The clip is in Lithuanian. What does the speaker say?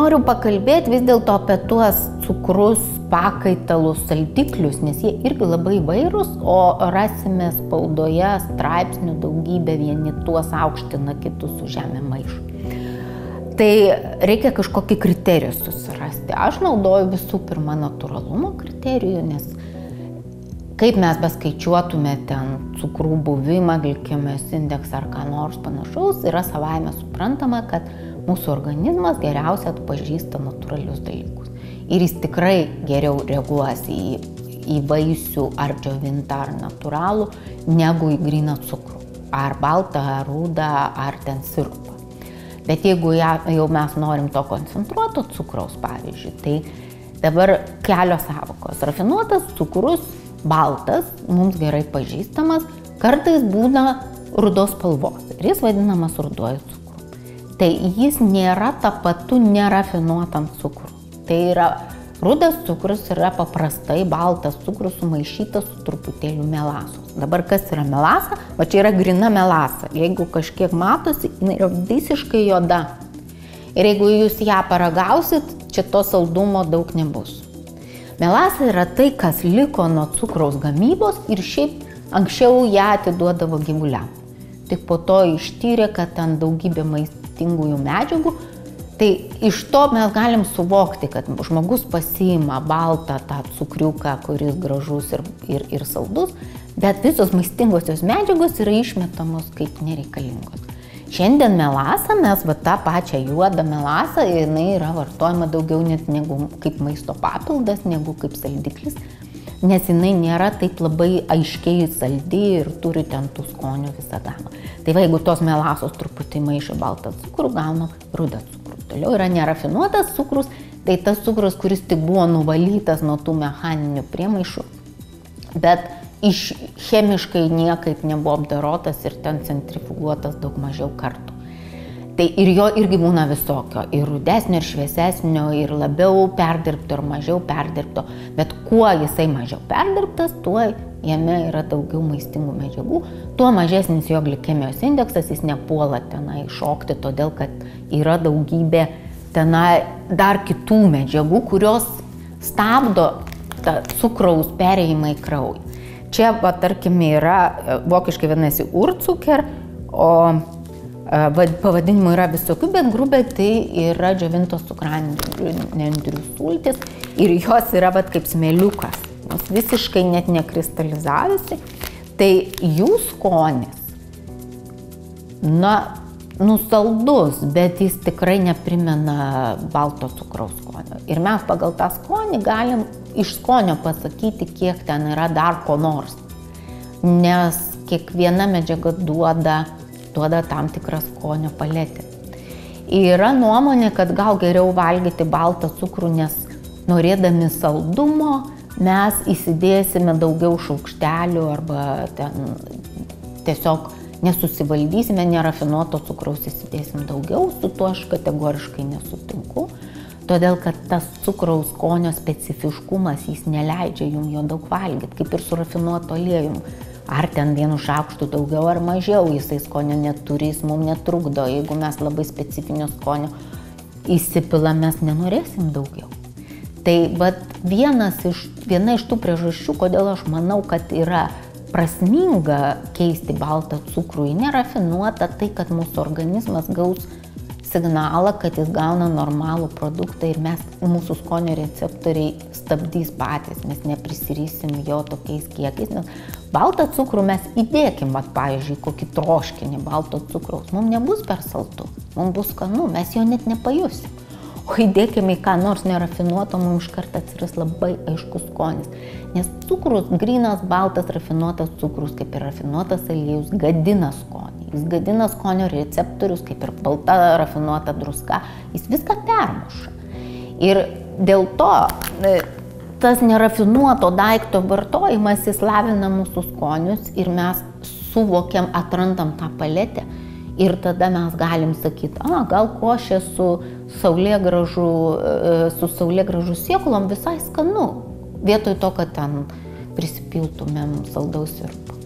noriu pakalbėti vis dėlto apie tuos cukrus, pakaitalus, saldiklius, nes jie irgi labai įvairūs, o rasime spaudoje straipsnių daugybę, vieni tuos aukština, kitus su žemė maišo. Tai reikia kažkokį kriterijų susirasti. Aš naudoju visų pirma natūralumo kriterijų, nes kaip mes beskaičiuotume ten cukrų buvimą, glikemijos indeksą ar ką nors panašaus, yra savaime suprantama, kad mūsų organizmas geriausiai atpažįsta natūralius dalykus. Ir jis tikrai geriau reaguos į vaisių ar džiovintą ar natūralų, negu į gryną cukrų. Ar baltą, ar rudą, ar ten sirupą. Bet jeigu jau mes norim to koncentruoto cukraus, pavyzdžiui, tai dabar kelios sąvokos. Rafinuotas cukrus, baltas, mums gerai pažįstamas, kartais būna rudos spalvos ir jis vadinamas ruduoju cukru. Tai jis nėra tapatu nerafinuotam cukrui. Tai yra, rudas cukrus yra paprastai baltas cukrus sumaišytas su truputėliu melasos. Dabar kas yra melasa? Va čia yra gryna melasa. Jeigu kažkiek matosi, jinai yra visiškai juoda. Ir jeigu jūs ją paragausit, čia to saldumo daug nebus. Melasa yra tai, kas liko nuo cukraus gamybos ir šiaip anksčiau ją atiduodavo gyvuliam. Tik po to ištyrė, kad ten daugybė maistingųjų medžiagų. Tai iš to mes galim suvokti, kad žmogus pasiima baltą tą cukriuką, kuris gražus ir saldus, bet visos maistingosios medžiagos yra išmetamos kaip nereikalingos. Šiandien melasą, mes tą pačią juodą melasą, jinai yra vartojama daugiau net negu kaip maisto papildas, negu kaip saldiklis, nes jinai nėra taip labai aiškiai saldi ir turi ten tų skonių visą gamą. Tai va, jeigu tos melasos truputį maišo baltą cukrų, gaunam rudą cukrų. Toliau yra nerafinuotas cukrus, tai tas cukrus, kuris tik buvo nuvalytas nuo tų mechaninių priemaišų, bet chemiškai niekaip nebuvo apdorotas ir ten centrifuguotas daug mažiau kartų. Tai ir jo irgi būna visokio, ir rudesnio, ir šviesesnio, ir labiau perdirbto, ir mažiau perdirbto, bet kuo jisai mažiau perdirbtas, tuo jame yra daugiau maistingų medžiagų, tuo mažesnis jo glikemijos indeksas, jis nepuola tenai šokti, todėl kad yra daugybė tenai dar kitų medžiagų, kurios stabdo tą cukraus perėjimą į kraują. Čia, tarkim, yra, vokiškai vadinasi Urzucker, o pavadinimų yra visokių, bet grubiai tai yra džiovintos cukranendrių sultys ir jos yra kaip smėliukas, jos visiškai net nekristalizavisi. Tai jų skonis, saldus, bet jis tikrai neprimena balto cukraus skonio. Ir mes pagal tą skonį galim iš skonio pasakyti, kiek ten yra dar ko nors, nes kiekviena medžiaga duoda tam tikrą skonio paletę. Yra nuomonė, kad gal geriau valgyti baltą cukrų, nes norėdami saldumo mes įsidėsime daugiau šaukštelių arba ten tiesiog nesusivaldysime, nerafinuoto cukraus įsidėsim daugiau, su tuo aš kategoriškai nesutinku. Todėl, kad tas cukraus skonio specifiškumas, jis neleidžia jums jo daug valgyti, kaip ir su rafinuoto aliejum. Ar ten vienu šaukštu daugiau ar mažiau, jisai skonio neturi, jis mums netrukdo. Jeigu mes labai specifinio skonio įsipilam, mes nenorėsim daugiau. Tai viena iš tų priežasčių, kodėl aš manau, kad yra prasminga keisti baltą cukrų į nerafinuotą, tai kad mūsų organizmas gaus signalą, kad jis gauna normalų produktą ir mūsų skonio receptoriai stabdys patys, mes neprisirysim jo tokiais kiekiais, nes baltą cukrų mes įdėkim, pavyzdžiui, kokį troškinį balto cukraus, mums nebus per saldu, mums bus skanu, mes jo net nepajusim. O įdėkime į ką nors nerafinuoto, mums iškart atsiras labai aiškus skonis. Nes cukrus, grynas, baltas, rafinuotas cukrus, kaip ir rafinuotas aliejus, gadina skonį. Jis gadina skonio receptorius, kaip ir balta, rafinuota druska, jis viską permuša. Ir dėl to tas nerafinuoto daikto vartojimas, jis lavina mūsų skonius ir mes suvokiam, atrandam tą paletę. Ir tada mes galim sakyti, gal košė su saulėgrąžų sėklom visai skanu, vietoj to, kad ten prisipiltumėm saldaus sirupo.